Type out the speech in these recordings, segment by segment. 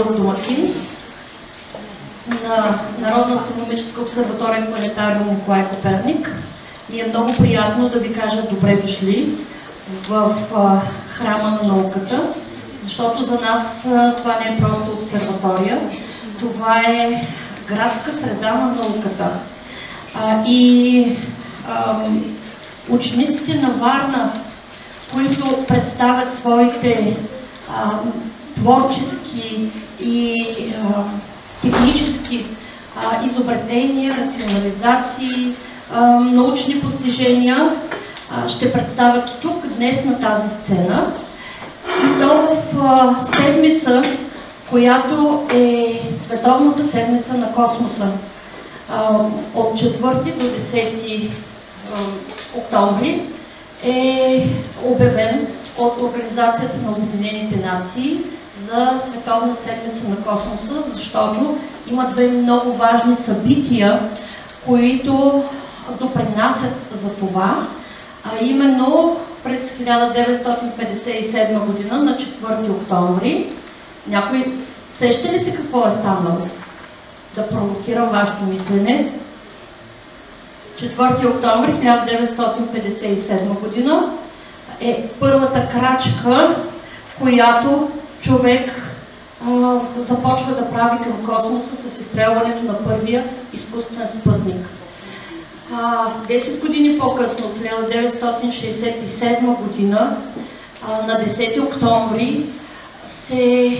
за домакин на Народна астрономическа обсерватория Планетариум Николай Коперник. Ми е много приятно да ви кажа добре дошли в храма на науката, защото за нас това не е просто обсерватория, това е градска среда на науката. Учениците на Варна, които представят своите творчески и технически изобретения, рационализации, научни постижения, ще представят тук, днес на тази сцена. И то в седмица, която е Световната седмица на космоса. От 4 до 10 октомври е обявен от Организацията на Обединените нации за Световна седмица на космоса, защото има две много важни събития, които допринасят за това, а именно през 1957 година на 4 октомври. Някой сеща ли се какво е станало? Да провокирам вашето мислене. 4 октомври 1957 година е първата крачка, която човек започва да прави към космоса с изстрелването на първия изкуствен спътник. 10 години по-късно, от 1967 година, на 10 октомври, се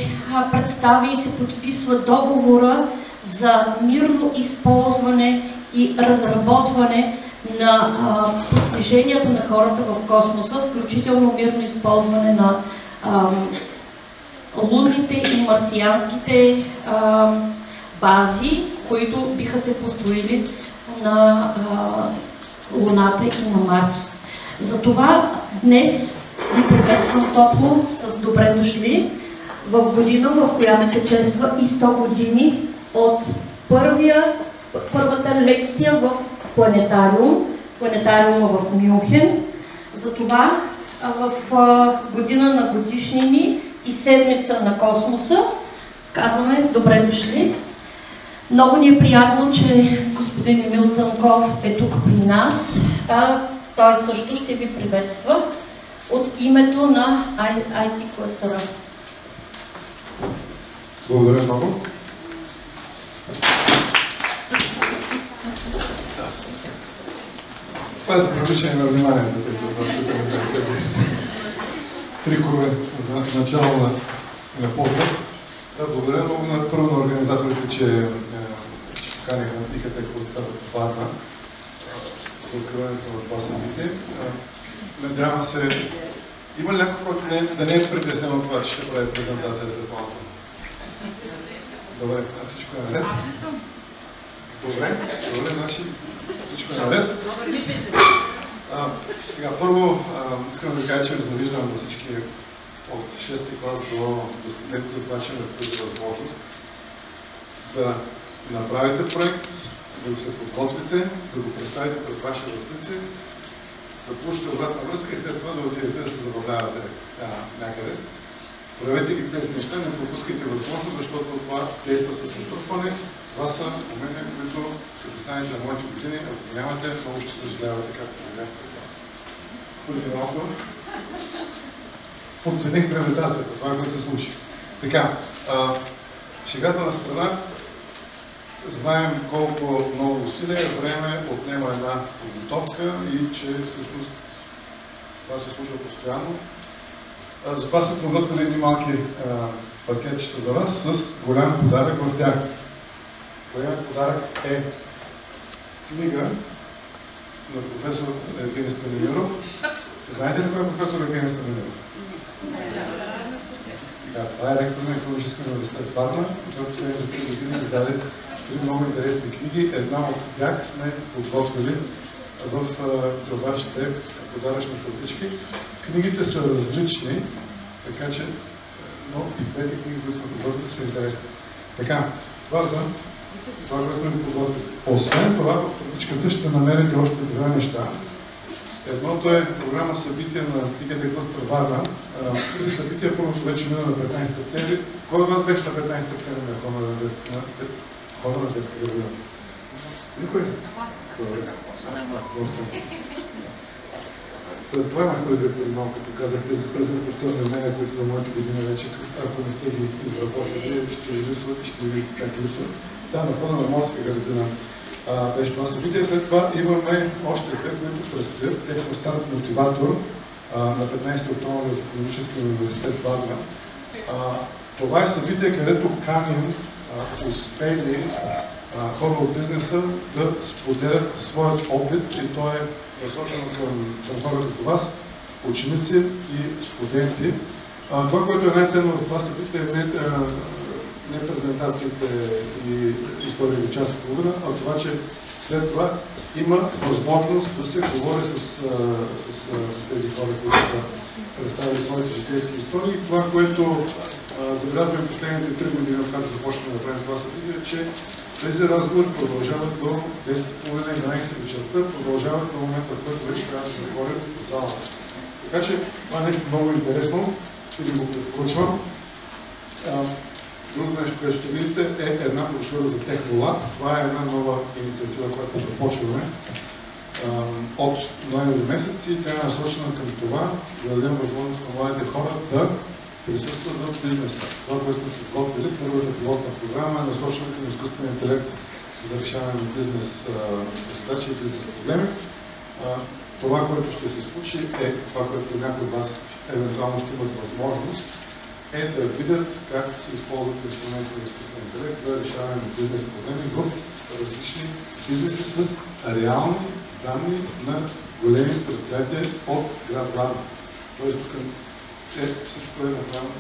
представи и се подписва договора за мирно използване и разработване на постиженията на хората в космоса, включително мирно използване на лунните и марсианските бази, които биха се построили на Луната и на Марс. Затова днес ви приветствам топло с добре дошли в година, в която се чества и 100 години от първата лекция в планетариума в Мюнхен. Затова в година на годишнини и седмица на космоса казваме добре дошли. Много ни е приятно, че господин Емил Цанков е тук при нас. Той също ще ви приветства от името на IT кластера. Благодаря много. Това е за привличане на вниманието, които от вас тук знаят тези трикове за начало на полта. Благодаря много първо на организаторите, че поканиха на ИКТ кластера в Варна за откриването на това събитие. Надявам се, има ли някой, който да не е притеснен от това, че ще прави презентация след малко? Добре, всичко е наред? Аз не съм. Добре, значи всичко е наред. Сега, първо искам да ви кажа, че ви завиждам на всички от 6-ти клас до студенти за това, че имате тази възможност да направите проект, да го се подготвите, да го представите пред ваши връстници, да получите обратна връзка и след това да отидете да се забавлявате някъде. Проявете ги тези неща, не пропускайте възможност, защото това действа с натрупване. Това са умения, които като станете на моите години, ако нямате, много ще съжалявате, както видяхте. Преди малко подцених гравитацията, това, което се случи. Така, шегата на страна, знаем колко много усилия, време отнема една подготовка и че всъщност това се случва постоянно. Затова сме подготвили едни малки пакетчета за вас с голям подарък в тях. Голям подарък е книга на професор Евгений Станимиров. Знаете ли кой е професор Евгений Станимиров? Това е ректор на Икономическия университет в Варна. Той последните 3 години издаде 3 много интересни книги. Една от тях сме подготвили в вашите подаръчни таблички. Книгите са различни, така че, но и двете книги, които сме подготвили, са интересни. Така, това което сме подготвили. Освен това, в табличката ще намерите още 2 неща. Едното е програма събития на ТКТ Клъстър Варна. Тези събития първото вече мина на 15 септември. Кой от вас беше на 15 септември на хода на детска градина? Никой? Това имах преди малко, като казах, тези презентационни умения, които на моите години вече, ако не сте ги изработили, ще ги липсват и ще видите как липсват. Там на хода на морска градина беше това събитие. След това имаме още две, които предстоят. Те са старт мотиватор на 15 октомври в Икономическия университет Варна. Това е събитие, където каним успели хора от бизнеса да споделят своят опит и то е насочено към хора като вас, ученици и студенти. Това, което е най-ценно в това събитие е не презентациите и история част и половина, а това, че след това има възможност да се говори с тези хора, които са представили своите житейски истории. Това, което забелязваме последните 3 години, когато започнем да правим това събитие, че тези разговори продължават до 10:30-11 вечерта, продължават до момента, в който вече трябва да се говори в зала. Така че това е нещо много интересно и ви го препоръчвам. Другото нещо, което ще видите, е една брошура за Технолаб. Това е една нова инициатива, която започваме от ноември месец и тя е насочена към това да дадем възможност на младите хора да присъстват в бизнеса. Това, което сме подготвили, първата пилотна програма е насочена към изкуствения интелект за решаване на бизнес задачи и бизнес проблеми. Това, което ще се случи, е това, което някои от вас евентуално ще имат възможност, е да видят как се използват инструменти на изкуствен интелект за решаване на бизнес проблеми в различни бизнеси с реални данни на големи предприятия от град Варна. Тоест тук всичко е направено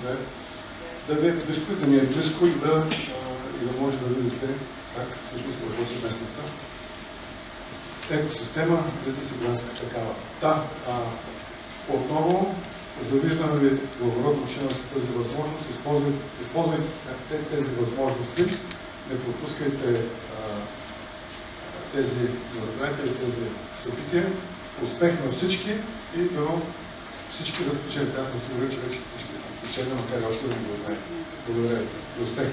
да ви е близко и да ни е близко и да може да видите как всъщност работи местната екосистема, бизнес и градска такава. Отново завиждаме ви благородно, че имате тази възможност, използвайте тези възможности, не пропускайте тези мероприятия и тези събития. Успех на всички и дано всички да спечелят. Аз съм сигурен, че вече всички сте спечели, макар и още да не го знаете. Благодаря ви. И успех!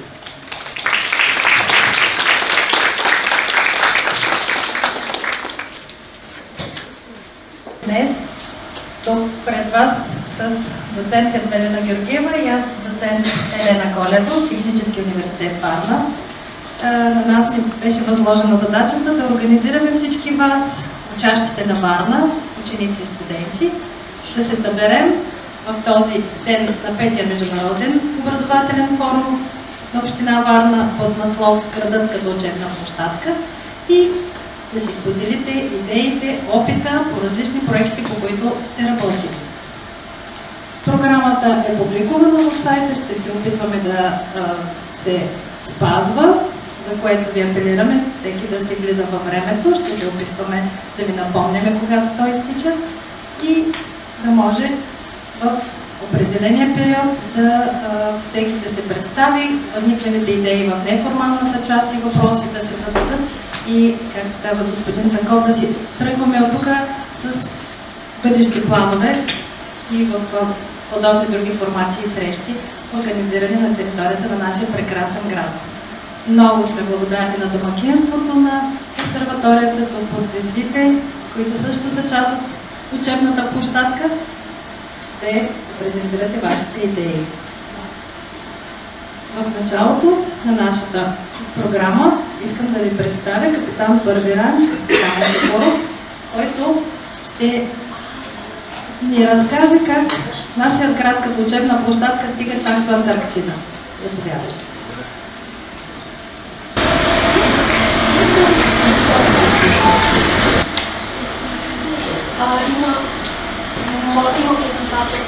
Днес тук пред вас с доцент Севделина Георгиева и аз доцент Елена Колева от Техническия университет Варна. На нас ни беше възложена задачата да организираме всички вас, учащите на Варна, ученици и студенти, да се съберем в този ден на 5-я международен образователен форум на община Варна под наслов "Градът като учебна площадка" и да си споделите идеите, опита по различни проекти, по които сте работили. Програмата е публикувана в сайта, ще се опитваме да се спазва, за което ви апелираме всеки да се влиза във времето. Ще се опитваме да ви напомняме, когато той изтича и да може в определения период всеки да се представи, възникналите идеи в неформалната част и въпроси да се зададат и, както каза господин Заков, да си тръгваме от тук с бъдещи планове и в подобни други формати и срещи, организирани на територията на нашия прекрасен град. Много сме благодарни на домакинството на обсерваторията тук под звездите, които също са част от учебната площадка. Ще презентирате вашите идеи. В началото на нашата програма искам да ви представя капитан първи ранг Камен Соколов, който ще ни разкаже как нашият град като учебна площадка стига чак до Антарктида. Заповядайте. Има презентация.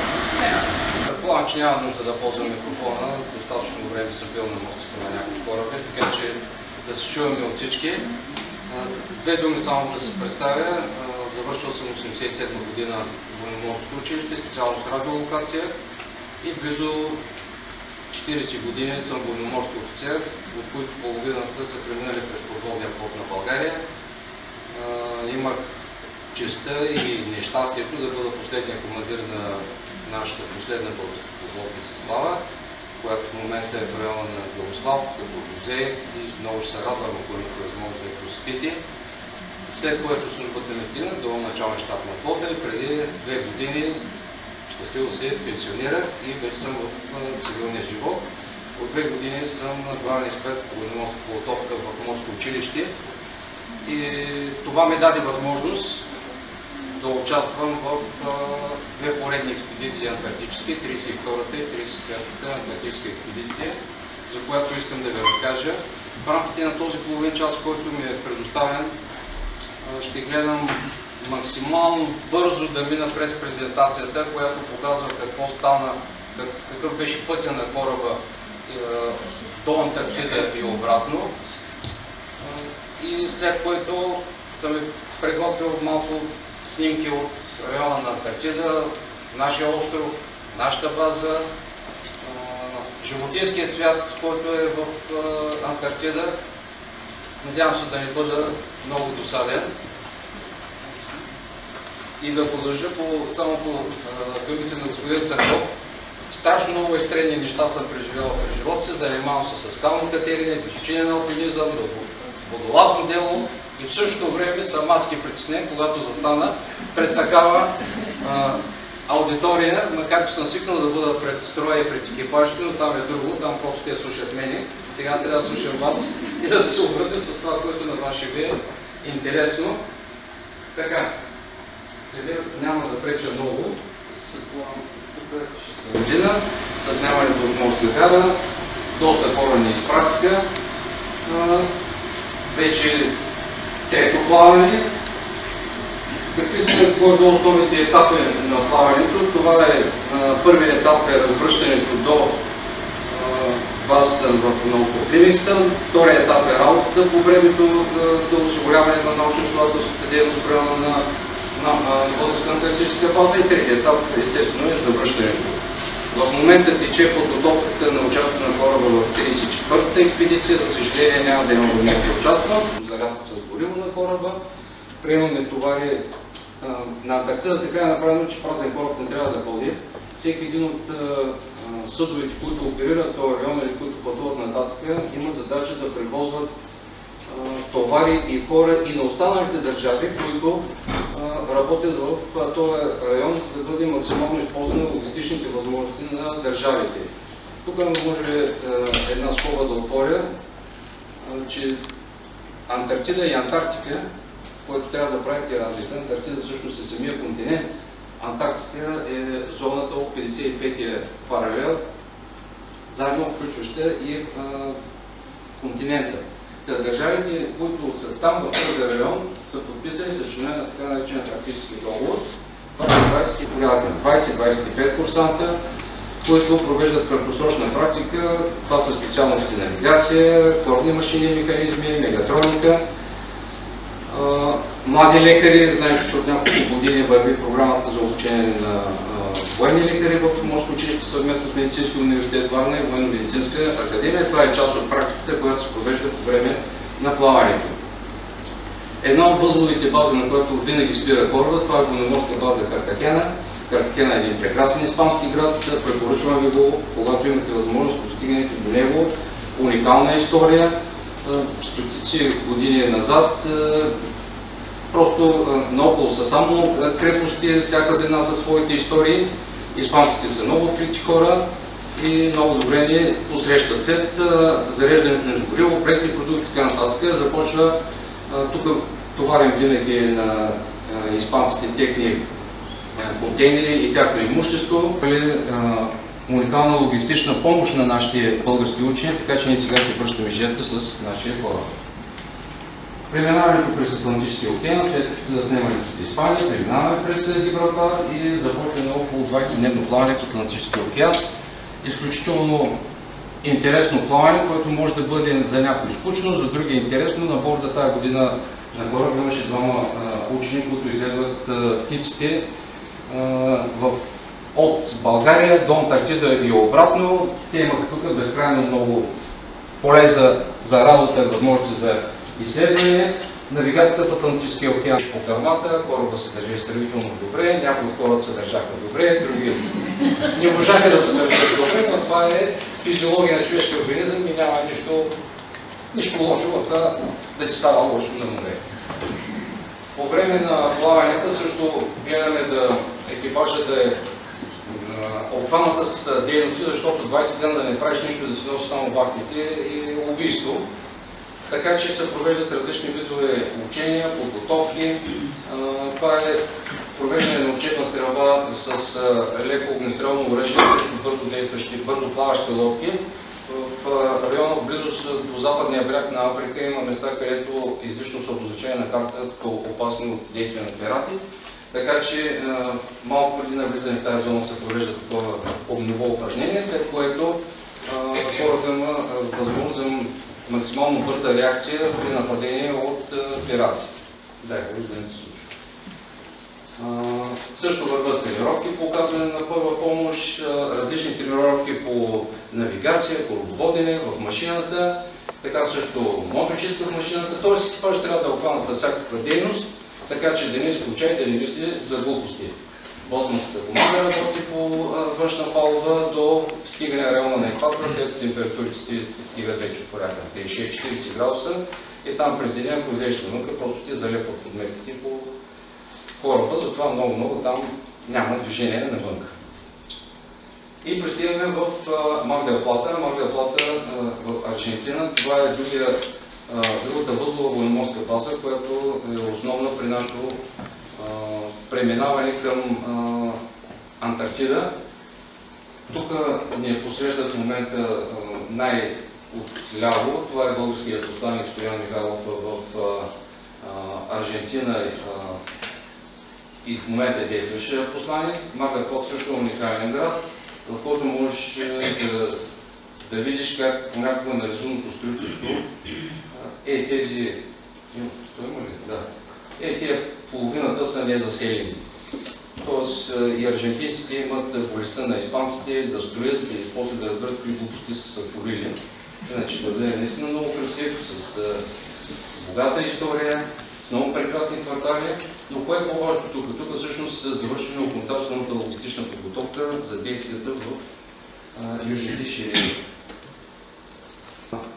Предполагам, че няма нужда да ползвам микрофона. Достатъчно време съм бил на мостика на някои кораби, така че да се чуваме от всички. С две думи само да се представя. Завършил съм 1987 година в военноморското училище, специалност радиолокация и близо 40 години съм военноморски офицер, от които половината са преминали през подводния флот на България. Имах честта и нещастието да бъда последния командир на нашата последна българска подводница Слава, която в момента е в района на Белослав, като музей и много ще се радвам, ако имате възможност да я посетите. След което службата ми стигна до начален щаб на флота и преди 2 години щастливо се пенсионирах и вече съм в цивилния живот. От 2 години съм главен експерт по военноморска подготовка в морско училище и това ми даде възможност да участвам в 2 поредни експедиции антарктически, 32-та и 33-та антарктическа експедиция, за която искам да ви разкажа. В рамките на този половин час, който ми е предоставен, ще гледам максимално бързо да мина през презентацията, която показва какво стана, какъв беше пътя на кораба до Антарктида и обратно. И след което съм приготвил малко снимки от района на Антарктида, нашия остров, нашата база, животинския свят, който е в Антарктида. Надявам се да не бъда много досаден и да продължа само по думите на господин Църков. Страшно много екстренни неща съм преживял през живота си, занимавам се с скални катерене, височинен алпинизъм, водолазно дело и в същото време съм адски притеснен, когато застана пред такава аудитория, макар че съм свикнал да бъда пред строя и пред екипажите, но там е друго, там просто те слушат мене. Сега трябва да слушам вас и да се съобразя с това, което на вас ще ви е интересно. Така, няма да преча много. Тук ще се година с снимането от морска гара. Доста хора ни изпратиха. Вече 3-то плаване. Какви са горе-долу основните етапи на плаването? Това е първият етап е развръщането до базата на остров Ливингстън. Вторият етап е работата по времето до осигуряване на научно-изследователската дейност в района на Българската антарктическа база и третият етап естествено е завръщането. В момента тече подготовката на участието на кораба в 34-та експедиция. За съжаление няма да има възможност да участвам. Зарядка с гориво на кораба. Приемаме товари на Антарктида, така е направено, че празен кораб не трябва да пълни. Всеки един от съдовете, които оперират този район или които пътуват нататък, има задача да превозват товари и хора и на останалите държави, които работят в този район, за да бъде максимално използване на логистичните възможности на държавите. Тук може една скоба да отворя, че Антарктида и Антарктика, който трябва да правите разлика. Антарктида всъщност е самия континент. Антарктика е зоната от 55-я паралел, заедно включваща и континента. Държавите, които са там в този район, са подписали с члена на така наречен практически договор. Това са 20-25 курсанта, които провеждат краткосрочна практика. Това са специалности навигация, корабни машини, механизми, мегатроника. Млади лекари, знаете, че от няколко години върви програмата за обучение на военни лекари в Морско училище съвместно с Медицинския университет Варна и Военно-медицинска академия. Това е част от практиката, която се провежда по време на плаването. Една от възловите бази, на която винаги спира кораба, това е военноморска база Картахена. Картахена е един прекрасен испански град. Препоръчвам ви го, когато имате възможност, постигнете до него. Уникална история. Стотици години назад. Просто наоколо са само крепости, всяка за една със своите истории. Испанците са много открити хора и много добре ни посрещат. След зареждането на гориво, пресни продукти и така нататък, започва тук товарен винаги на испанците техни контейнери и тяхно имущество. Уникална логистична помощ на нашите български учени, така че ние сега се връщаме жеста с нашия кораб. Преминаването през Атлантическия океан, след заснемането от Испания, преминаваме през Гибралтар и започваме около 20-дневно плаване в Атлантическия океан. Изключително интересно плаване, което може да бъде за някой скучно, за други интересно. На борда тази година на кораба имаше двама учени, които изследват птиците от България до Антарктида и обратно. Те имаха тук безкрайно много поле за работа, възможности за изследване. Навигацията в Атлантическия океан по кърмата, кораба се държи сравнително добре, някои от хората се държаха добре, други не можаха да се държат добре, но това е физиология на човешкия организъм и няма нищо лошо в това да ти става лошо на море. По време на плаванията също гледаме екипажа да е обхванат с дейности, защото 20 дена да не правиш нищо, да си носиш само вахтите и убийство. Така че се провеждат различни видове учения, подготовки. Това е провеждане на учебна стрелба с леко огнестрелно оръжие срещу бързо действащи, бързо плаващи лодки. В района в близост до западния бряг на Африка има места, където излишно са обозначени на картата като опасни от действия на пирати. Така че малко преди навлизане в тази зона се провежда такова огнево упражнение, след което хората има възможност за максимално бърза реакция при нападение от пирати. Дай Боже да не се случва. Също върват тренировки по оказване на първа помощ, различни тренировки по навигация, корабоводене в машината, така също моточистка в машината, т.е. екипаж трябва да обхванат за всякаква дейност, така че да не изключай, да не мисли за глупости. Боцманската команда работи по външна палуба до стигане на района на екватора, където температурите стигат вече от порядка 36-40 градуса и там през деня, ако излезеш на наука, просто ти залепват подметките по кораба, затова много там няма движение навънка. И пристигаме в Мар-дел Плата. Мар-дел Плата в Аржентина. Това е другата възлова военноморска база, която е основна при нашето преминаване към Антарктида. Тук ни посрещат в момента най-отляво. Това е българският посланик Стоян Михайлов в Аржентина и в момента е действащ посланик. Мар-дел Плата също е уникален град, в който можеш да видиш как понякога на разумното строителство тези половината са незаселени. Тоест и аржентинците имат болестта на испанците да строят и после да разберат какви глупости са творили. Иначе Базеле е наистина много красив, с богата история, с много прекрасни квартали, но кое е по-важно тук? Тук всъщност се завършва окончателната логистична подготовка за действията в южните ширини.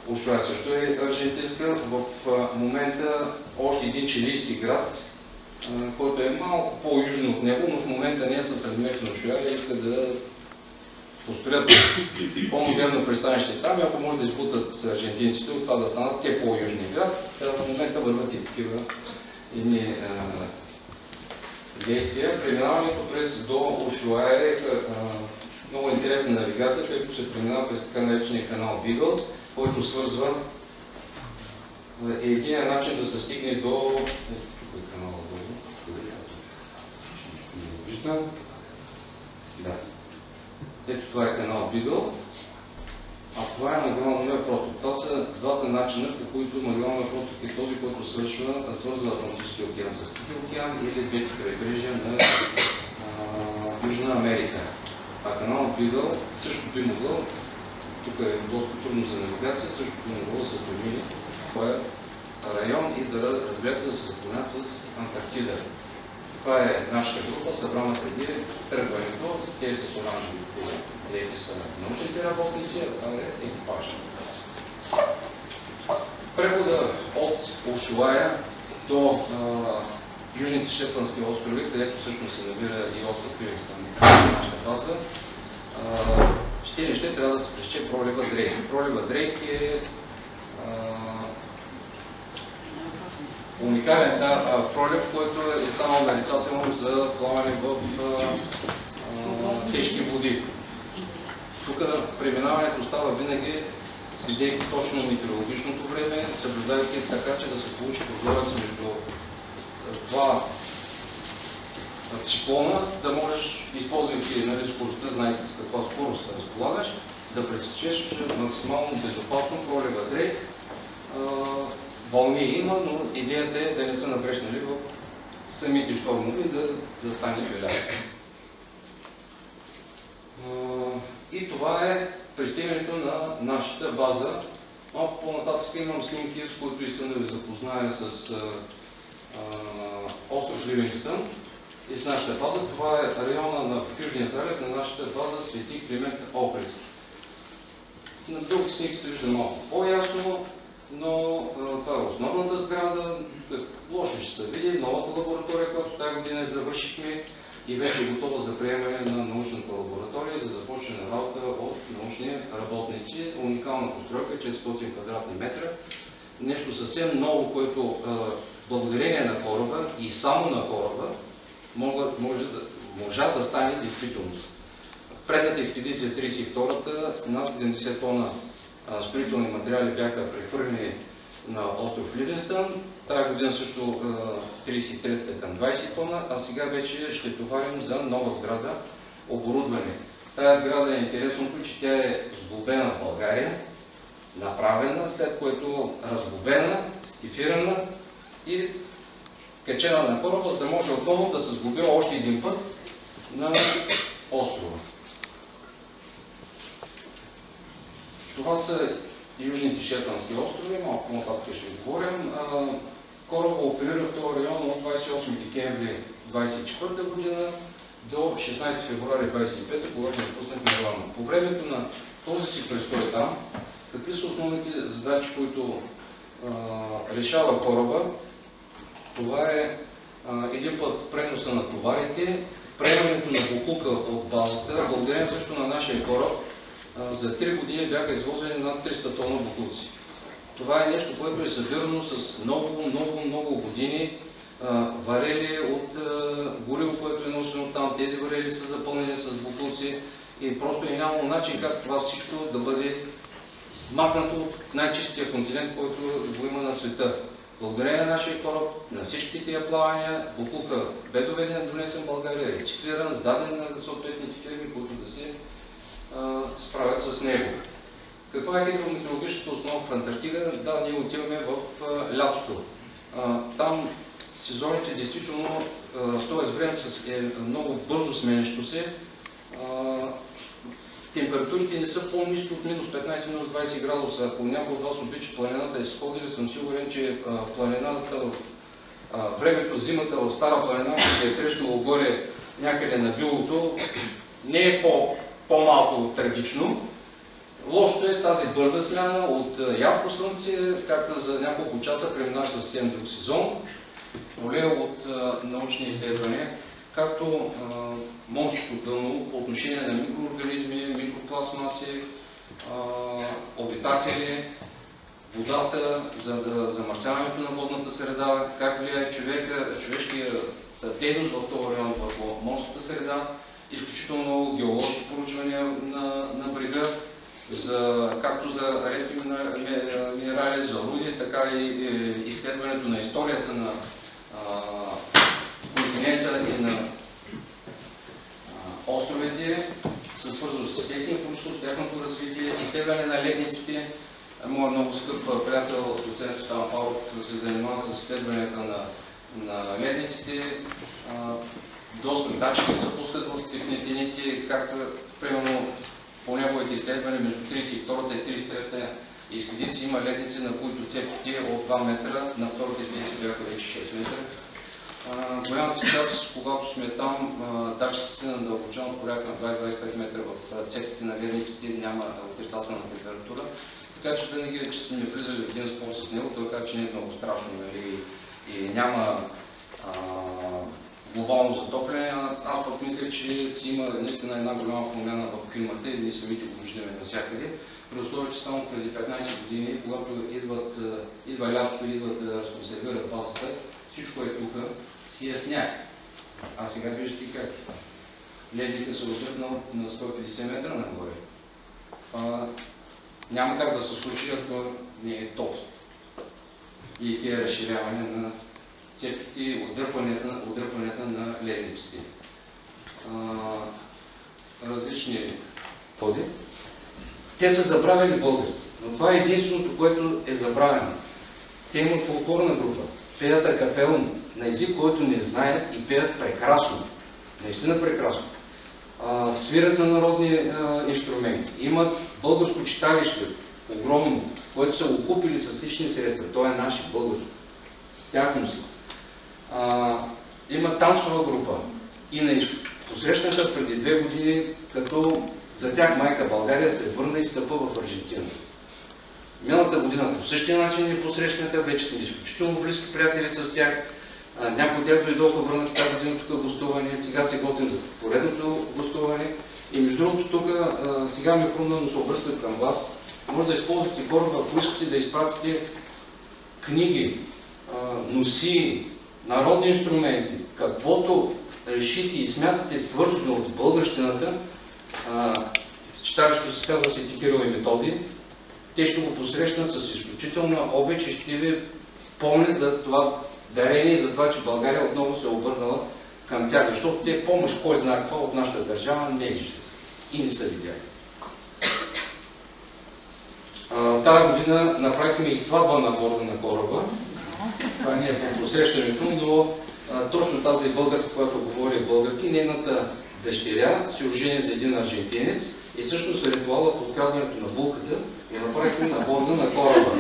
Ушуая също е аржентинска. В момента още един чилийски град, който е малко по-южно от него, но в момента не е с размерите на Ушуая и иска да построят по-модерно пристанище там, ако може да избутат аржентинците от това да станат те по-южни град. В момента върват и такива едни действия. Преминаването до Ушуая е много интересна навигация, тъй като се преминава през така наречения канал Бигъл, който свързва единия начин да се стигне до... Тук е канал Бигъл. Виждам. Да. Ето това е канал Бигъл, а това е Магеланов проток. Това са двата начина, по които Магеланов проток е този, който свързва Атлантическия океан с Тихия океан или двете крайбрежия на Южна Америка. А канал Бигъл също би могъл, тук е доста трудно за навигация, също би могло да се премине този район и да разберете да се запълнят с Антарктида. Това е нашата група, събрана преди тръгването. Тези с оранжевите трети са научните работници, а това е екипаж. Прехода от Ушуая до Южните Шетландски острови, където всъщност се намира и остров Ливингстън, нашата база, ще трябва да се пресече пролива Дрейк. Пролива Дрейк е уникален пролив, който е станал нарицателно за плаване в тежки води. Тук преминаването става винаги, следейки точно метеорологичното време, съблюдайки така, че да се получи прозорец между два циклона, да можеш, използвайки скоростта, знаете с каква скорост разполагаш, да пресечеш максимално безопасно пролива Дрейк. Вълни има, но идеята е да не са наврещнали в самите щормове и да стане беляк. И това е пристигането на нашата база Малко по-нататък имам снимки, с които искам да ви запозная с остров Ливингстън и с нашата база. Това е района в Южния залив на нашата база Свети Климент Охридски. На друг снимки се вижда малко по-ясно, но това е основната сграда. Лошо ще се види новата лаборатория, която тази година завършихме и вече е готова за приемане на научната лаборатория, за да започне работа от научни работници. Уникална постройка, 400 квадратни метра. Нещо съвсем ново, което благодарение на кораба и само на кораба може да стане действителност. Предната експедиция 32-та, над 70 тона строителни материали бяха прехвърлени на остров Ливингстън. Тая година също 33-та към 20 тона, а сега вече ще товарим за нова сграда, оборудване. Тая сграда е интересното, че тя е сглобена в България, направена, след което разглобена, стифирана и качена на кораба, за да може отново да се сглоби още един път на острова. Това са южните Шетландски острови, малко по-нататък ще ви говорим. Кораба оперира в този район от 28 декември 1924 година до 16 февруари 1925, когато не пуснахме Милано. По времето на този си престой там, какви са основните задачи, които решава кораба? Това е един път преноса на товарите, приемането на боклука от базата. Благодарение също на нашия кораб, за 3 години бяха извозени над 300 тона боклуци. Това е нещо, което е събирано с много години варели от гориво, което е носено там. Тези варели са запълнени с боклуци и просто е нямало начин как това всичко да бъде махнато от най-чистия континент, който го има на света. Благодарение на нашия кораб, на всичките тия плавания, боклука бе доведен, донесен в България, рециклиран, сдаден на съответните фирми, които да се справят с него. Каква е хидрометеорологичната основа в Антарктида? Да, ние отиваме в лятото. Там сезоните действително, т.е. времето е много бързо сменящо се. Температурите не са по-ниски от минус 15, минус 20 градуса. Ако някой от вас обича планината и сходили, съм сигурен, че планината, времето, зимата в Стара планина, е срещнало горе някъде на билото, не е по-малко трагично. Лошото е тази бърза смяна от ярко слънце, както за няколко часа преминава съвсем друг сезон, поле от научни изследвания, както морското дъно по отношение на микроорганизми, микропластмаси, обитатели, водата, за замърсяването на водната среда, как влияе човешкия дейност в този район върху морската среда, изключително много геоложки проучвания на брега, както за редки минерали, за руди, така и изследването на историята на континента и на островите, се свързва с техния произход, с тяхното развитие, изследване на ледниците. Моят много скъп приятел, доцент Стефан Павлов, се занимава с изследването на ледниците. Доста датчици се пускат в цепнетините, както примерно по неговите изследвания между 32-та и 33-та експедиция има ледници, на които цепите от 2 метра, на втората експедиция бяха вече 6 метра. Голямата си част, когато сме там, датчиците на дълбочина от порядка на 20-25 метра в цепите на ледниците няма отрицателна температура. Така че винаги, че сме влизали в един спор с него, той каза, че не е много страшно, нали, и няма глобално затопляне. Аз пък мисля, че си има наистина една голяма промяна в климата и ние самите го виждаме навсякъде. При условие, че само преди 15 години, когато идва лятото и идват да разконсервират базата, всичко е тук, си е сняг. А сега виждате как. Ледника се отдръпнал на 150 метра нагоре. Няма как да се случи, ако не е топло. И е разширяване на цепите и отдръпванията на ледниците. Различни ходи. Те са забравили български, но това е единственото, което е забравено. Те имат фолклорна група, пеят акапелно, на език, който не знаят и пеят прекрасно. Наистина прекрасно. Свират на народни инструменти. Имат българско читалище, огромно, което са го купили с лични средства. То е наше, българско. Тяхно си. Има танцова група и на посрещната преди 2 години, като за тях майка България се върна и стъпа в Аржентина. Миналата година по същия начин ни посрещнаха, вече сме изключително близки приятели с тях. Някои от тях дойдоха върнат тази година тук гостуване, сега се готвим за поредното гостуване. И между другото тук сега ми е хрумно да се обръщат към вас. Може да използвате кораба, ако искате да изпратите книги, носи, народни инструменти, каквото решите и смятате свързано с българщината, читалището се казва Свети Кирил и Методий, те ще го посрещнат с изключителна обич и ще ви помнят за това дарение и за това, че България отново се е обърнала към тях, защото те помощ, кой знае какво от нашата държава, не е виждат и не са видяли. Тази година направихме и сватба на борда на кораба. Това не е по посрещането, но точно тази българка, която говори български, нейната дъщеря се ожени за един аржентинец и всъщност ритуала по открадването на булката и направихме на борда на кораба.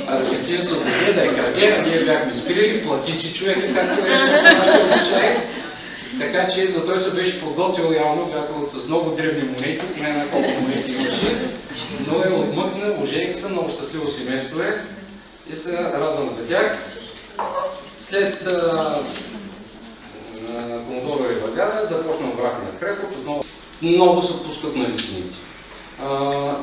Аржентинецът дойде да е краде, ние бяхме скрили, плати си човека, както е нашия обичай. Така че но той се беше подготвил явно, бяха с много древни монети, поне на колко монети имаше, но е отмъкна, ожениха се, много щастливо семейство е и се радвам за тях. След Комодора и Варяна започна обратния преход, отново много се пускат на цените.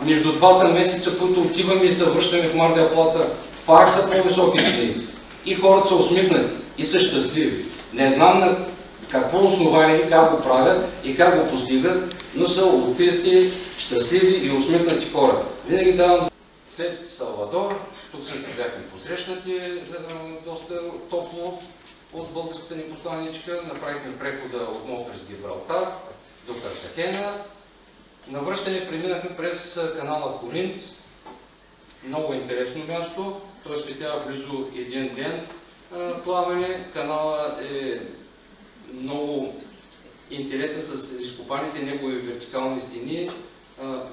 Между 2 месеца, които отиваме и се връщаме в Мар дел Плата, пак са по-високи цените. И хората са усмихнати и са щастливи. Не знам на какво основание, как го правят и как го постигат, но са открити, щастливи и усмихнати хора. Винаги давам след Салвадор, тук също бяхме посрещнати доста топло от българската ни посланичка. Направихме прехода отново през Гибралтар до Картахена. На връщане преминахме през канала Коринт. Много интересно място. Той спестява близо 1 ден плаване. Канала е много интересен с изкопаните негови вертикални стени.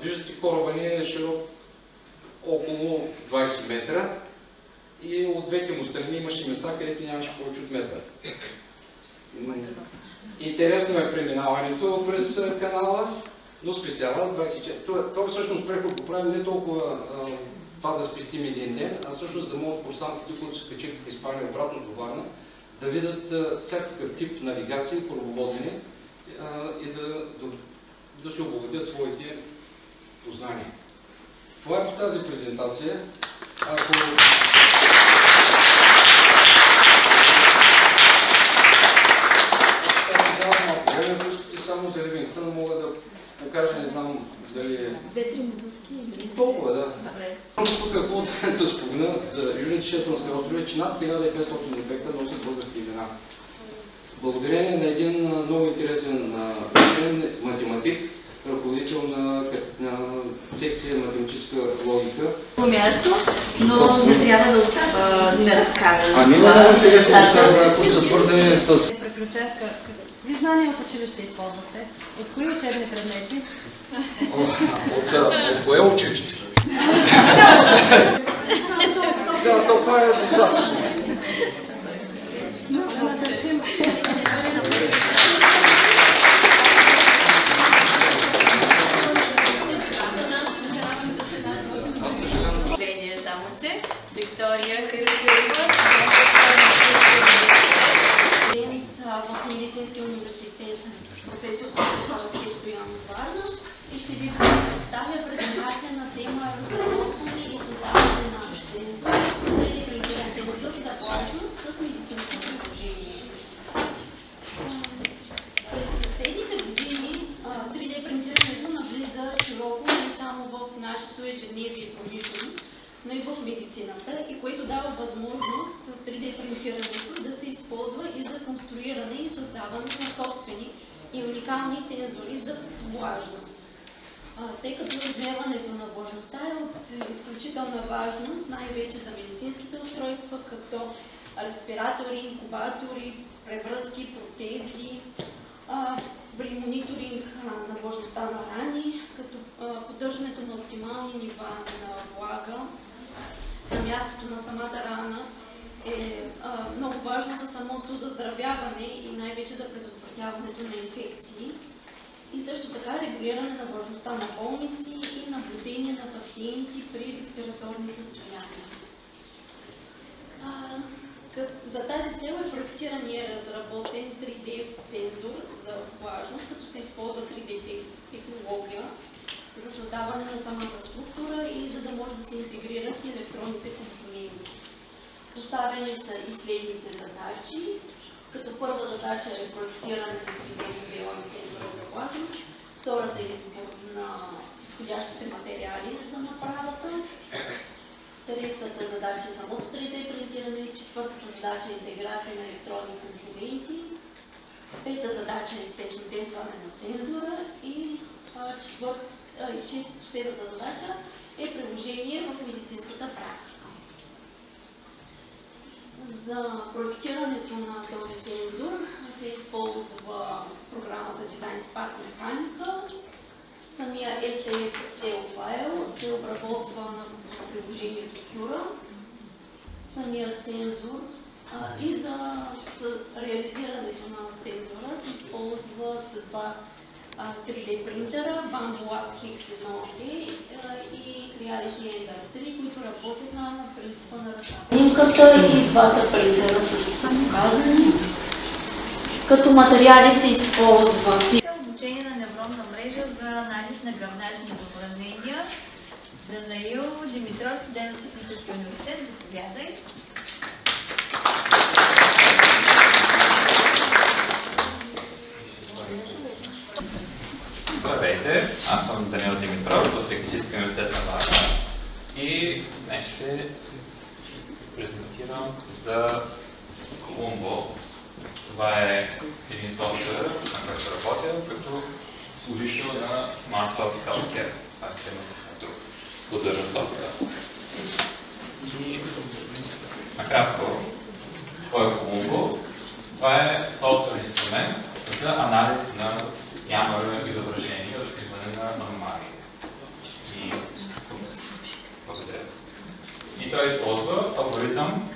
Виждате, кораба ни е широк около 20 метра и от двете му страни имаше места, където нямаше повече от метър. Интересно е преминаването през канала, но спестява 24. Това всъщност преход го правим не толкова това да спестим 1 ден, а всъщност да могат курсантите, които се качиха в Испания обратно до Варна, да видят всякакъв тип навигация и корабоводене и да се обогатят своите познания. Това е по тази презентация. Ако малко време, ако искате само за Ливингстън, мога да покажа, не знам дали е... 2-3 минутки. Толкова, да. Тук какво да спомена за Южните Шетландски острови, че над 1500 обекта носят български имена. Благодарение на един много интересен учен, математик, ръководител на секция математическа логика. Място, но не трябва да разказвам. Ами има много интересни неща, които са свързани с... Какви знания от училище използвате? От кои учебни предмети? От кое училище? Да, това е достатъчно. Виктория Харакирова, студент в Медицинския университет, професор по Стоян Варна, и ще ви представя презентация на тема разработване и създаване на сензор, 3D принтиран сензор за влажност с медицинско приложение. През последните години 3D принтирането навлиза широко не само в нашето ежедневие и промишленост, но и в медицината, и което дава възможност 3D принтирането да се използва и за конструиране и създаване на собствени и уникални сензори за влажност. Тъй като измерването на влажността е от изключителна важност, най-вече за медицинските устройства, като респиратори, инкубатори, превръзки, протези. при мониторинг на влажността на рани, като поддържането на оптимални нива на влага на мястото на самата рана е много важно за самото заздравяване и най-вече за предотвратяването на инфекции. И също така регулиране на влажността на болници и наблюдение на пациенти при респираторни състояния. За тази цел е проектиран и разработен 3D сензор за влажност, като се използва 3D технология за създаване на самата структура и за да може да се интегрират и електронните компоненти. Поставени са и следните задачи, като първа задача е проектиране на 3D модела на сензора за влажност, втората е избор на подходящите материали за направата, третата задача е самото 3D принтиране, четвъртата задача е интеграция на електронни компоненти, пета задача е естествено тестване на сензора и последната задача е приложение в медицинската практика. За проектирането на този сензор се използва програмата Design Spark Mechanical. Самия STL файл се обработва на приложението Cura. Самия сензор и за реализирането на сензора се използват два 3D принтера, Bambu X1A и Reality Ender 3, които работят на принципа на разработката и двата принтера също са показани. Като материали се използва обучение на невронна мрежа за анализ на гръбначни изображения. Данаил Димитров, студент в Техническия университет, заповядай. Здравейте, аз съм Данаил Димитров от Техническия университет на Варна и днес ще презентирам за Columbo. Това е един софтуер, на който работя, като служител на SmartSoft Healthcare. Това е друг поддържан софтуер. И накратко, кой е Columbo? Това е софтуер инструмент за анализ на ямър изображение и откриване на аномалии. Благодаря. И той използва алгоритъм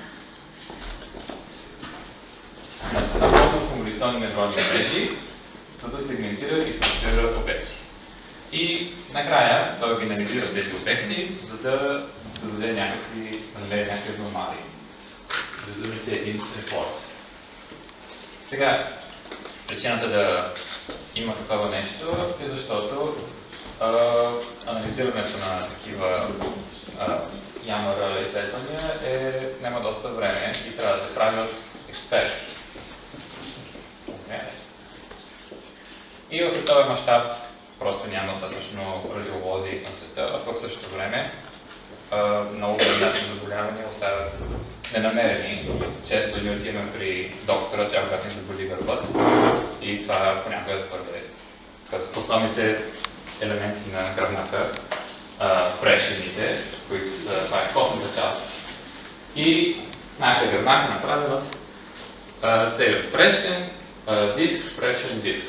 на комуникационни невронни мрежи, за да сегментира и структурира обекти. И накрая той генерализира тези обекти, за да даде някакви аномалии, за да донесе един репорт. Сега, причината да има такова нещо е защото анализирането на такива ямър изследвания няма доста време и трябва да се правят експерти. И в световен мащаб просто няма достатъчно радиолози на света, а пък в същото време много гръбначни заболявания остават ненамерени. Често ние отиваме при доктора, тя когато ни заболи гърбът и това понякога е твърде като основните елементи на гръбнака, прешените, които са, това е костната част. И нашия гръбнак е направен от серия от прешен, диск, прешен, диск.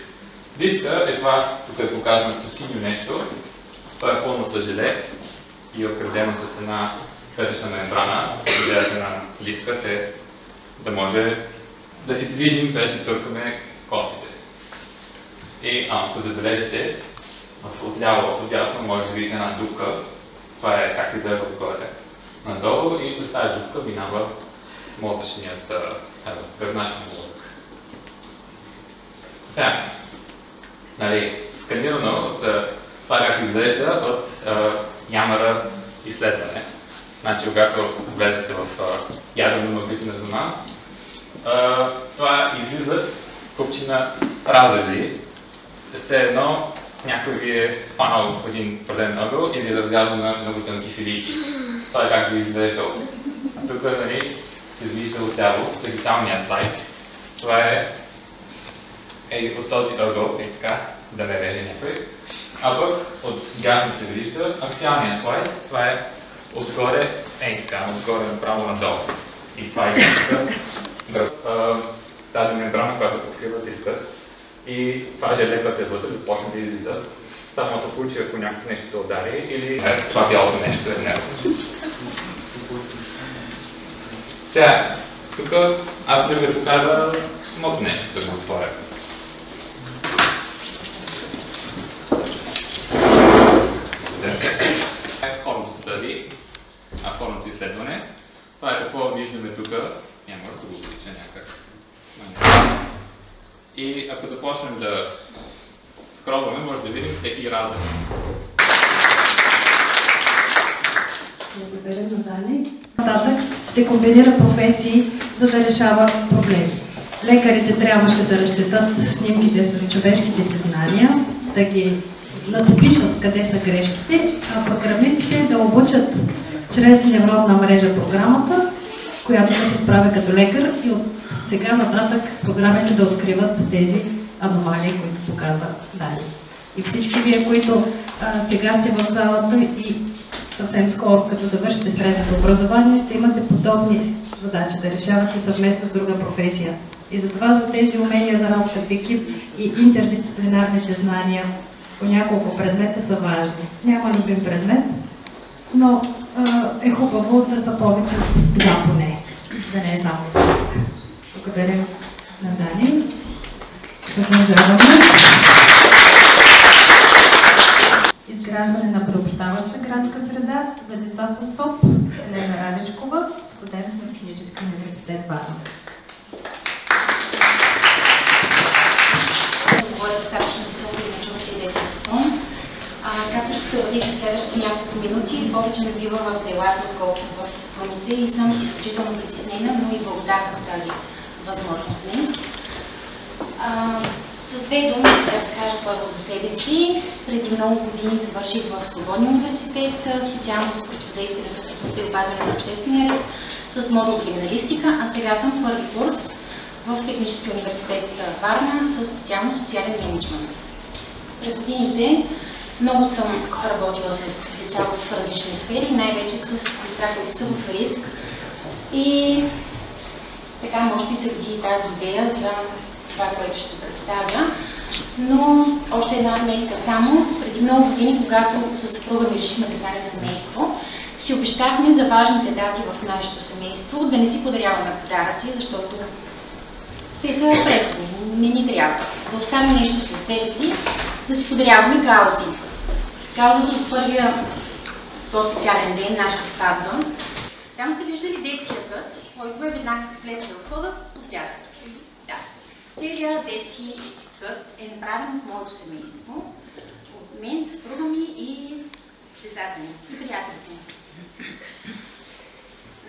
Диска е това, тук е показано като синьо нещо, това е пълно с желе и е обградено с една клетъчна мембрана. Идеята на диска е да може да си движим без да търкаме костите. И ако забележите, отляво може да видите една дупка. Това е как изглежда отгоре надолу и през тази дупка минава мозъчният гръбначен мозък. Сега, сканирано от това как изглежда от ямъра изследване. Значи, когато влезете в ядрено-магнитен резонанс, това излизат купчина разрези. Все едно някой ви е панал в един определен ъгъл и ви е разглежда на много тънки филийки. Това е как ви изглеждал. Тук се вижда отляво дигиталния слайс. Това е от този ъгъл, така, да не реже някой. А пък от дясно се вижда аксиалния слайс. Това е отгоре, така, отгоре направо надолу. И това е тази мембрана, която покрива дискът. и това желе, което е вътре, започне да излиза. Това може да се случи, ако някакво нещо се удари или това цялото нещо е него. Сега, тук аз ще ви покажа самото нещо, да го отворя. Входното стъди, входното изследване. Това е какво виждаме тук. Няма да го увелича някак. И ако започнем да скролваме, може да видим всеки разрез. Благодаря на Дани. Нататък ще комбинира професии, за да решава проблеми. Лекарите трябваше да разчетат снимките с човешките си знания, да ги надпишат къде са грешките, а програмистите да обучат чрез невронна мрежа програмата, която да се справя като лекар и от сега нататък програмите да откриват тези аномалии, които показа Дани. И всички вие, които сега сте в залата и съвсем скоро, като завършите средното образование, ще имате подобни задачи да решавате съвместно с друга професия. И затова за тези умения за работа в екип и интердисциплинарните знания по няколко предмета са важни. Няма любим предмет, но е хубаво да са повече от два поне, да не е само за. Благодаря на Дани. Продължаваме. Изграждане на приобщаваща градска среда за деца с СОП. Елена Радичкова, студент на Технически университет Варна. Говоря достатъчно високо и не чувате и без микрофон. Както ще се убедите в следващите няколко минути, повече не бива в делата, отколкото в планите и съм изключително притеснена, но и благодарна за тази възможност днес. С две думи да разкажа първо за себе си. Преди много години завърших в Свободния университет, специалност противодействие на престъпността и опазване на обществения ред с модул криминалистика, а сега съм първи курс в Технически университет Варна с специалност социален мениджмънт. През годините много съм работила с деца в различни сфери, най-вече с деца, които са в риск. И така, може би се роди тази идея за това, което ще представя. Но още една отметка само. Преди много години, когато със съпруга ми решихме да станем семейство, си обещахме за важните дати в нашето семейство да не си подаряваме подаръци, защото те са преходни, не ни трябва. Да оставим нещо след себе си, да си подаряваме каузи. Каузата за първия по-специален ден, нашата сватба. Там сте виждали детския кът, който е веднага влезе в входа отдясно. Да. Целият детски кът е направен от моето семейство, от мен, съпруга ми и децата ми, и приятелите ми.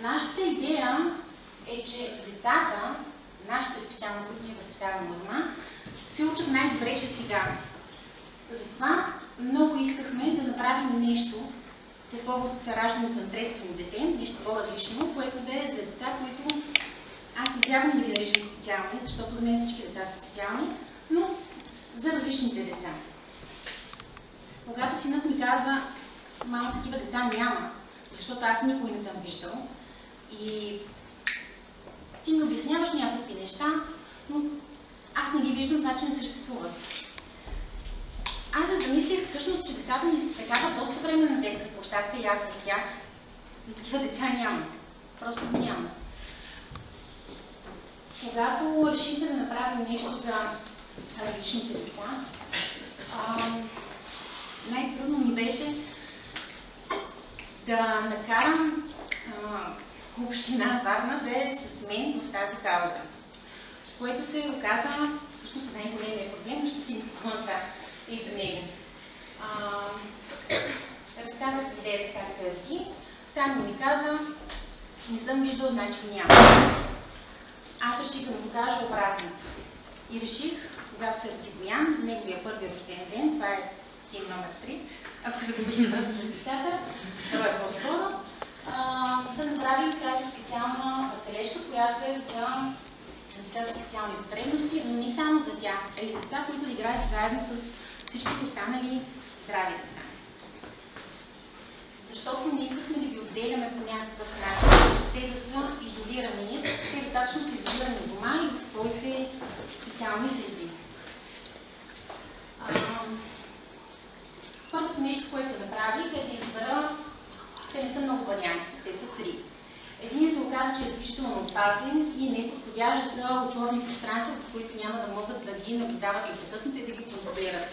Нашата идея е, че децата, нашите специално, които ние възпитаваме от дома, се учат най-добре, че сега. Затова много искахме да направим нещо по повод раждането на третото ми дете, нещо по-различно, което да е за деца, които аз избягвам да ги наричам специални, защото за мен всички деца са специални, но за различните деца. Когато синът ми каза, мама, такива деца няма, защото аз никой не съм виждал и ти ми обясняваш някакви неща, но аз не ги виждам, значи не съществуват. Аз се замислих всъщност, че децата ми прекарват доста време на детска площадка и аз с тях. Но такива деца няма. Просто няма. Когато решихме да направим нещо за различните деца, най-трудно ми беше да накарам община Варна да е с мен в тази кауза, което се оказа всъщност най-големия проблем, но ще стигна по-нататък и до него. Разказах идеята как се роди, само ми каза, не съм виждал, значи няма. Аз реших да му покажа обратното. И реших, когато се роди Боян, за неговия първи рожден ден, това е син номер 3, ако загубихме връзка с децата, това е по-скоро, да направим тази специална бележка, която е за деца с специални потребности, но не само за тях, а и за деца, които играят заедно с всички останали здрави деца. Защото не искахме да ги отделяме по някакъв начин, те да са изолирани, защото те достатъчно са изолирани дома и в своите специални среди. нещо, което направих, е да избера, те не са много варианти, те са 3. Един се оказа, че е изключително опасен и не е подходящ за отворени пространства, в които няма да могат да ги наблюдават непрекъснато и да ги контролират.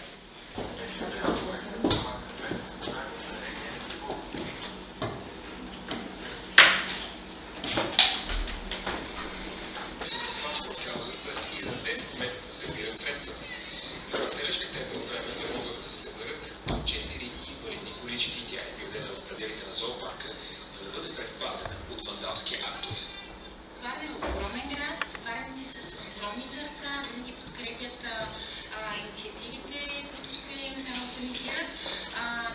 И за 10 месеца събират средствата. На тележката едновременно могат да се съберат 4 инвалидни колички. Тя е изградена в пределите на зоопарка, за да бъде предпазена от вандалски актове. Варна е огромен град, варници са с огромни сърца, винаги подкрепят инициативите, които се организират.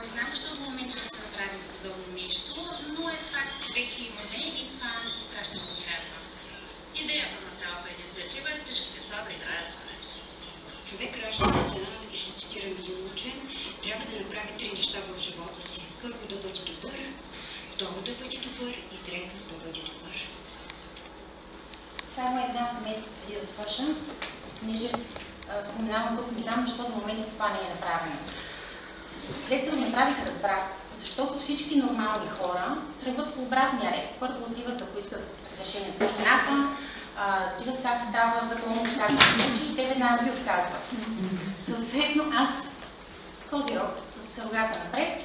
Не знам защо до момента ще се направи подобно нещо, но е факт, че вече имаме и това страшно ни радва. Идеята на цялата инициатива е всички деца да играят заедно. Човек ражда се, и ще цитирам един учен, трябва да направи 3 неща в живота си. Първо да бъде добър, второ да бъде добър и трето да бъде добър. Само една момент преди да свършам, понеже споменавам тук, не знам защо до момента това не е направено. След като направих, разбрах, защото всички нормални хора тръгват по обратния ред. Първо отиват да поискат разрешение от общината, видят как става законно, как се случи и те веднага ги отказват. Съответно, аз козирог с рогата напред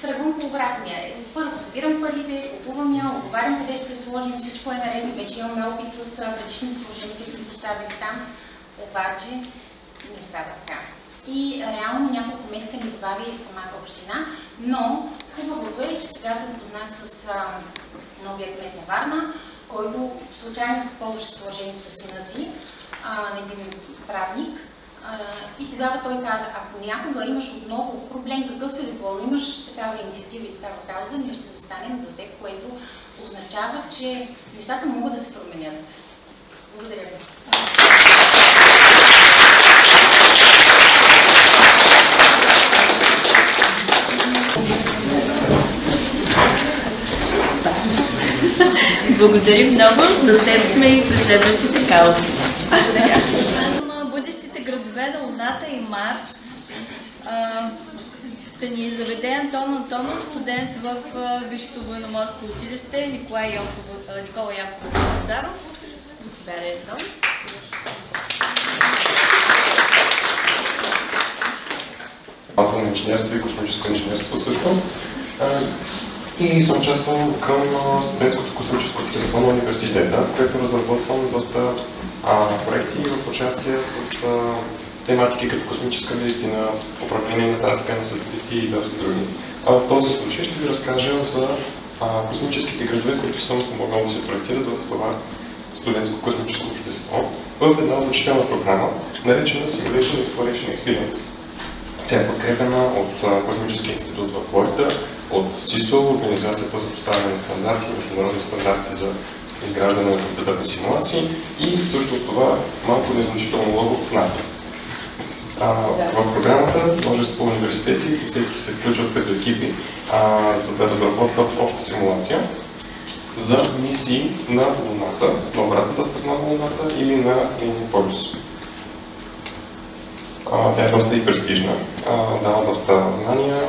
тръгвам по обратния ред. Първо събирам парите, купувам я, оговарям къде ще сложим, всичко е наредно, вече имаме опит с предишните сложения, които поставих там, обаче не става така. И реално няколко месеца ми забави самата община, но хубавото е, че сега се запознах с новия кмет на Варна, който случайно ползваше съоръжението със сина си на един празник. И тогава той каза, ако някога имаш отново проблем, какъвто и да било, имаш такава инициатива и такава кауза, ние ще застанем до теб, което означава, че нещата могат да се променят. Благодаря ви. Благодарим много, за теб сме и през следващите каузи. Благодаря. Бъдещите градове на Луната и Марс ще ни заведе Антон Антонов, студент в Висшето военноморско училище, Никола Яковлев Лазаров. Заповядай, Антон. Атомно инженерство и космическо инженерство също. И съм участвал към студентското космическо общество на университета, което разработвам доста проекти в участие с тематики като космическа медицина, управление на трафика на сателити и доста други. В този случай ще ви разкажа за космическите градове, които съм помогнал да се проектират в това студентско космическо общество в една обучителна програма, наречена Simulation Exploration Experience. Тя е подкрепена от Космическия институт в Флорида, от СИСО, Организацията за поставяне на стандарти, международни стандарти за изграждане на компютърни симулации и също от това малко незначително лого от НАСА. В програмата множество университети се включват като екипи, за да разработват обща симулация за мисии на Луната, на обратната страна на Луната или на нейния полюс. Тя е доста и престижна, дава доста знания,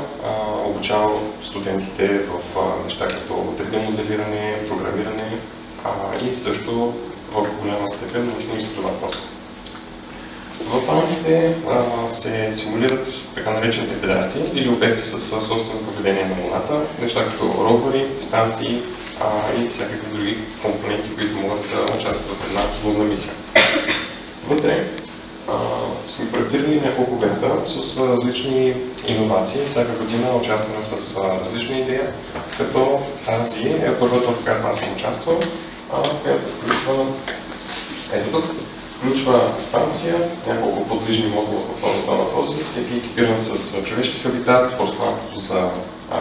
обучава студентите в неща като 3D моделиране, програмиране и също в голяма степен научно изследователство. В рамките се симулират така наречените федерации или обекти с собствено поведение на Луната, неща като ровъри, станции и всякакви други компоненти, които могат да участват в една лунна мисия. Вътре сме проектирали няколко обекта с различни иновации. Всяка година участваме с различна идея, като тази е първата, в която аз съм участвал, която включва ето тук. Включва станция, няколко подвижни модула в формата на този, всеки екипиран с човешки хабитат, пространство за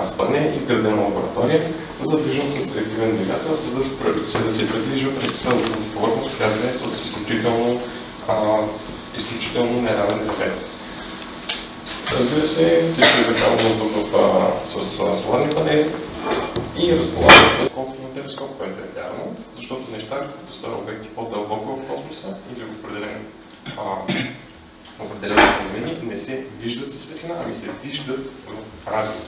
спане и вградена лаборатория, задвижен с реактивен двигател, за да се предвижва през цялата повърхност, която е с изключително неравен ефект. Разбира се, всичко е закалено тук с соларни панели и разполага се колкото на телескоп, което е вярно, защото неща, които са обекти по-дълбоко в космоса или в определени феномени, не се виждат със светлина, ами се виждат в радио.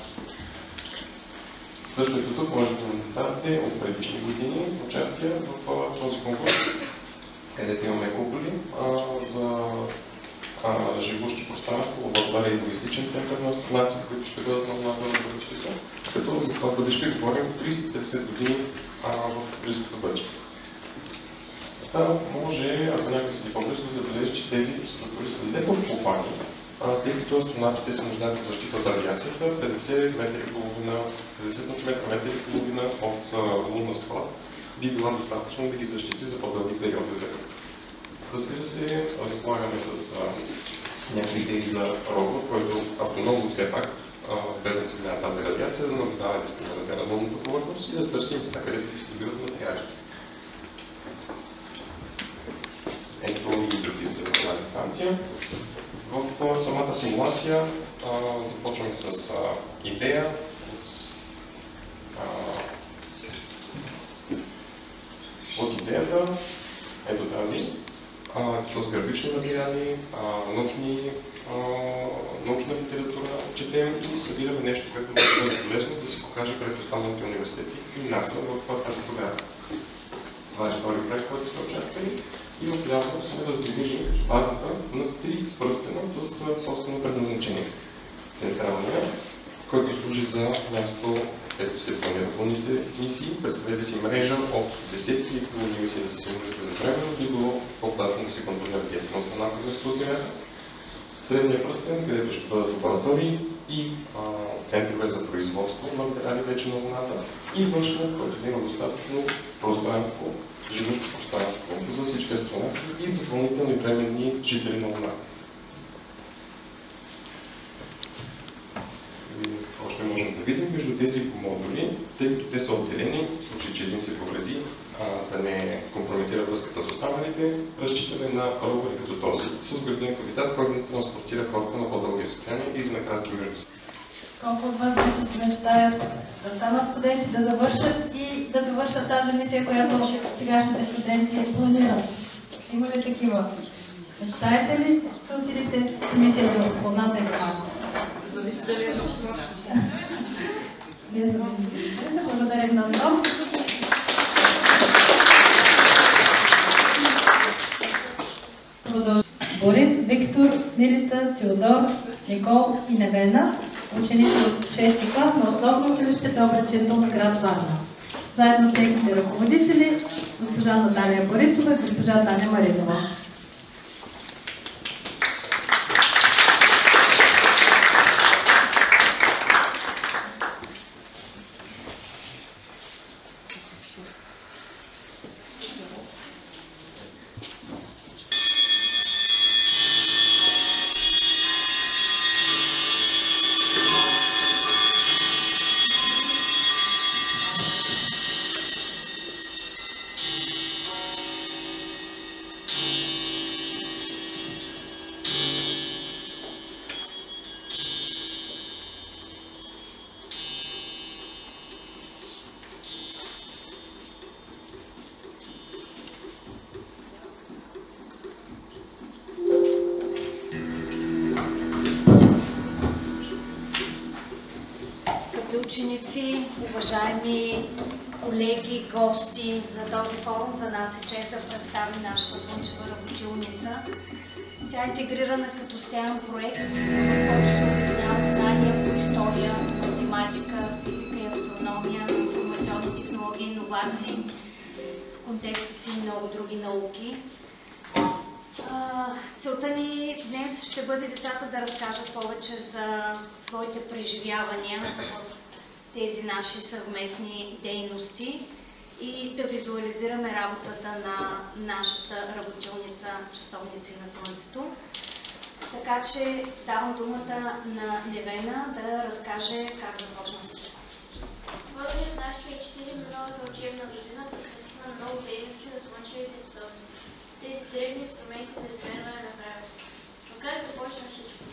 Същото тук може да наблюдавате от предишни години участие в този конкурс, където имаме куполи за живущи пространство, лаборатория и логистичен център на астронавтите, които ще бъдат на Луната в бъдещето. Като за това бъдеще говорим 30-50 години в близкото бъдеще. Може, ако някой си по-близо, да забележи, че тези структури са леко вкопани, тъй като астронавтите се нуждаят от защита от радиацията, 50 см от лунна скала би била достатъчно да ги защити за по-дълги периоди от време. Разбира се, разполагаме с някакви идеи за робот, който автономно все пак, без да се гледа тази радиация, да наблюдава дискриминация на лунната повърхност и да търси места, където да се добиват материали. Ето и други изделателна станция. В самата симулация започваме с идея от идеята, ето тази, с графични материали, научна литература четем и събираме нещо, което може да бъде полезно да се покаже пред останалите университети и НАСА в тази програма. Това е втори проект, който сме участвали. И отляво сме раздвижили базата на 3 пръстена с собствено предназначение. Централния, който служи за място, където се планират лунните мисии. Представете си мрежа от десетки лунни мисии да се симулират едновременно, би било по-удачно да се контролира диетното място от Земята. Средния пръстен, където ще бъдат лаборатории и центрове за производство на материали вече на Луната. И външния, който да има достатъчно пространство, живощо пространство за всички астронавти и допълнителни временни жители на Луната. Още можем да видим между тези модули, тъй като те са отделени, в случай, че един се повреди, да не компрометира връзката с останалите, разчитаме на ровери като този, с градин кавитат, който да транспортира хората на по-дълги разстояния или на кратки между си. Колко от вас вече се мечтаят да станат студенти, да завършат и да довършат тази мисия, която сегашните студенти планират? Има ли такива? Мечтаете ли да отидете в мисия в Луната и Марс? Зависи дали е много. Вие за благодарим на Антон. Борис, Виктор, Милица, Теодор, Никол и Невена, ученици от 6-ти клас на основно училище Добрачето на град Варна. Заедно с техните ръководители, госпожа Наталия Борисова и госпожа Таня Маринова. Ученици, уважаеми колеги, гости на този форум, за нас е чест да представим нашата слънчева работилница. Тя е интегрирана като постоянен проект, в който се обединяват знания по история, математика, физика и астрономия, информационни технологии, иновации, в контекста си и много други науки. Целта ни днес ще бъде децата да разкажат повече за своите преживявания в тези наши съвместни дейности и да визуализираме работата на нашата работилница Часовници на Слънцето. Така че давам думата на Невена да разкаже как започна всичко. Водени от нашите учители на новата учебна година посветихме много дейности на слънчевите часовници. Тези древни инструменти за измерване на времето. Но как започна всичко?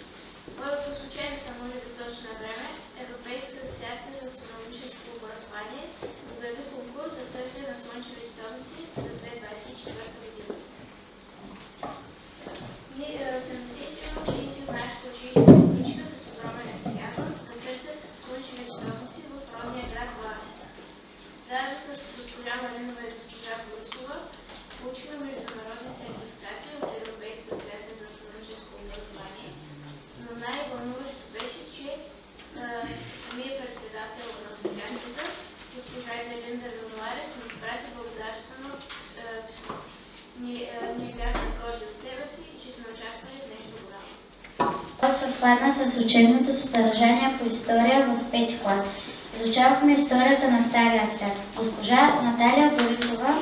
По случайно са можели точно на време, Европейската асоциация за астрономическо образование обяви конкурс за търсене на слънчеви часовници за 2024 година. Ние 71 ученици от нашето училище ние бяхме горди от себе си и че сме участвали в нещо голямо. То съвпадна с учебното съдържание по история в 5 клас. Изучавахме историята на Стария свят. Госпожа Наталия Борисова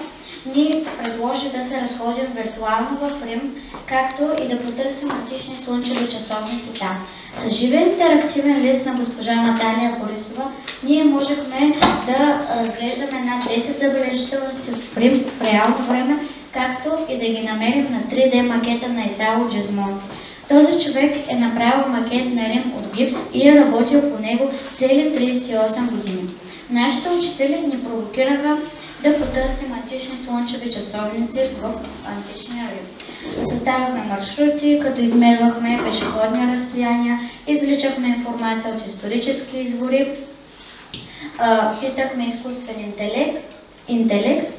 ни предложи да се разходим виртуално в Рим, както и да потърсим антични слънчеви часовници там. С живия интерактивен лист на госпожа Наталия Борисова ние можехме да разглеждаме над 10 забележителности в Рим в реално време, както и да ги намерим на 3D макета на Итало Джезмонти. Този човек е направил макет на Рим от гипс и е работил по него цели 38 години. Нашите учители ни провокираха да потърсим антични слънчеви часовници в античния Рим. Съставяхме маршрути, като измервахме пешеходни разстояния, извличахме информация от исторически извори, питахме изкуствен интелект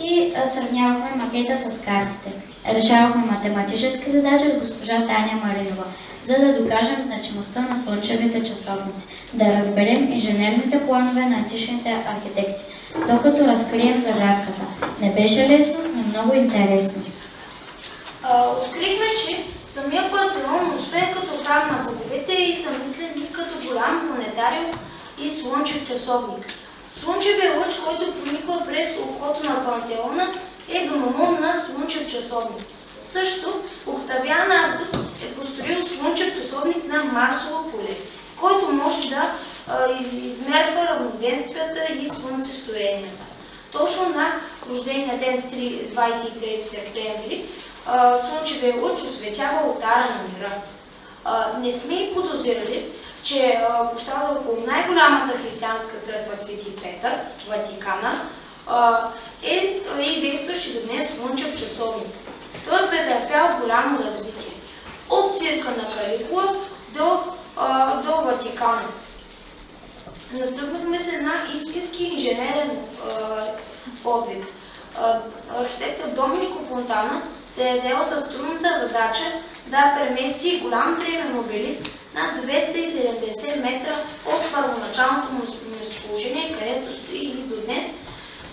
и сравнявахме макета с картите. Решавахме математически задачи с госпожа Таня Маринова, за да докажем значимостта на слънчевите часовници, да разберем инженерните планове на античните архитекти, докато разкрием загадката. Не беше лесно, но много интересно. Открихме, че самия Пантеон, освен като храм на боговете, и замислен и като голям планетариум и слънчев часовник. Слънчевия лъч, който прониква през окото на Пантеона, е гномон на слънчев часовник. Също Октавиан Август е построил слънчев часовник на Марсово поле, който може да измерва равноденствията и слънцестоянията. Точно на рождения ден 23 септември слънчевия лъч осветява олтара на мира. Не сме и подозирали, че площада около най-голямата християнска църква Свети Петър, Ватикана, е и действащ и до днес слънчев часовник. Той е претърпял голямо развитие. От цирка на Каликула до Ватикана. Натъкнахме се на истински инженерен подвиг. Архитектът Доминико Фонтана се е взел с трудната задача да премести голям древен обелиск на 270 метра от първоначалното му местоположение, където стои и до днес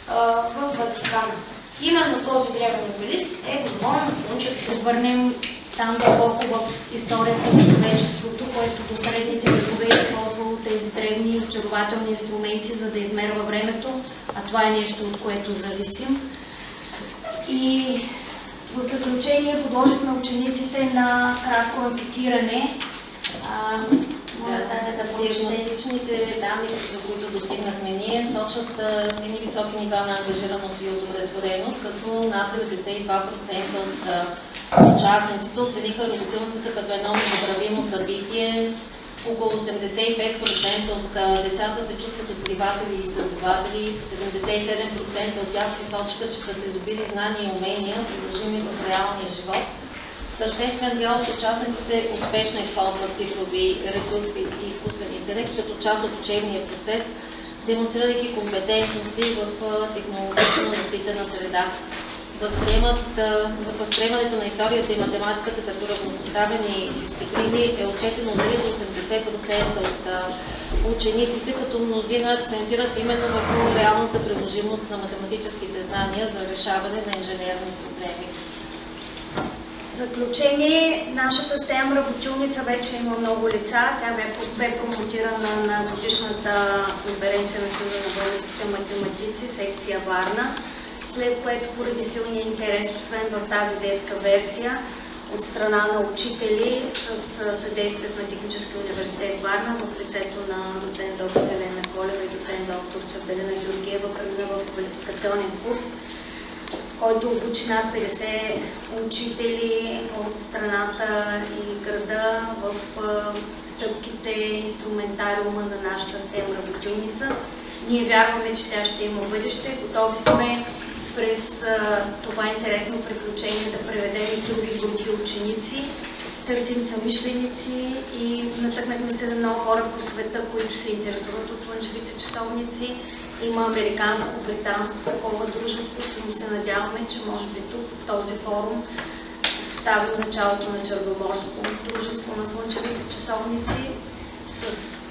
в Ватикана. Именно този древен обелиск е гномон на слънчев. Да върнем там дълбоко в историята на човечеството, което до средните векове е използвало тези древни очарователни инструменти, за да измерва времето, а това е нещо, от което зависим. И в заключение подложихме учениците на кратко анкетиране. Диагностичните данни, за които достигнахме ние, сочат едни високи нива на ангажираност и удовлетвореност, като над 92% от участниците оцениха родителницата като едно незабравимо събитие. Около 85% от децата се чувстват откриватели и изследователи, 77% от тях посочиха, че са придобили знания и умения, приложими в реалния живот. Съществен дял от участниците успешно използват цифрови ресурси и изкуствен интелект като част от учебния процес, демонстрирайки компетентности в технологично наситена среда. За възприемането на историята и математиката като равнопоставени дисциплини е отчетено близо 80% от учениците, като мнозина акцентират именно върху реалната приложимост на математическите знания за решаване на инженерни проблеми. В заключение, нашата STEM работилница вече има много лица. Тя бе промотирана на годишната конференция на Съюза на българските математици, секция Варна, след което поради силния интерес, освен в тази детска версия, от страна на учители с съдействието на Техническия университет Варна в лицето на доцент доктор Елена Колева и доцент доктор Сабелина Георгиева, премина в квалификационен курс, който обучи над 50 учители от страната и града в стъпките, инструментариума на нашата STEM работилница. Ние вярваме, че тя ще има бъдеще. Готови сме през това интересно приключение да преведем и други групи ученици. Търсим съмишленици и натъкнахме се на много хора по света, които се интересуват от слънчевите часовници. Има американско-британско такова дружество, но се надяваме, че може би тук, в този форум, ще поставим началото на Черноморско дружество на слънчевите часовници с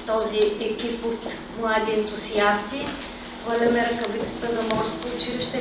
този екип от млади ентусиасти. Хвърляме ръкавицата на Морско училище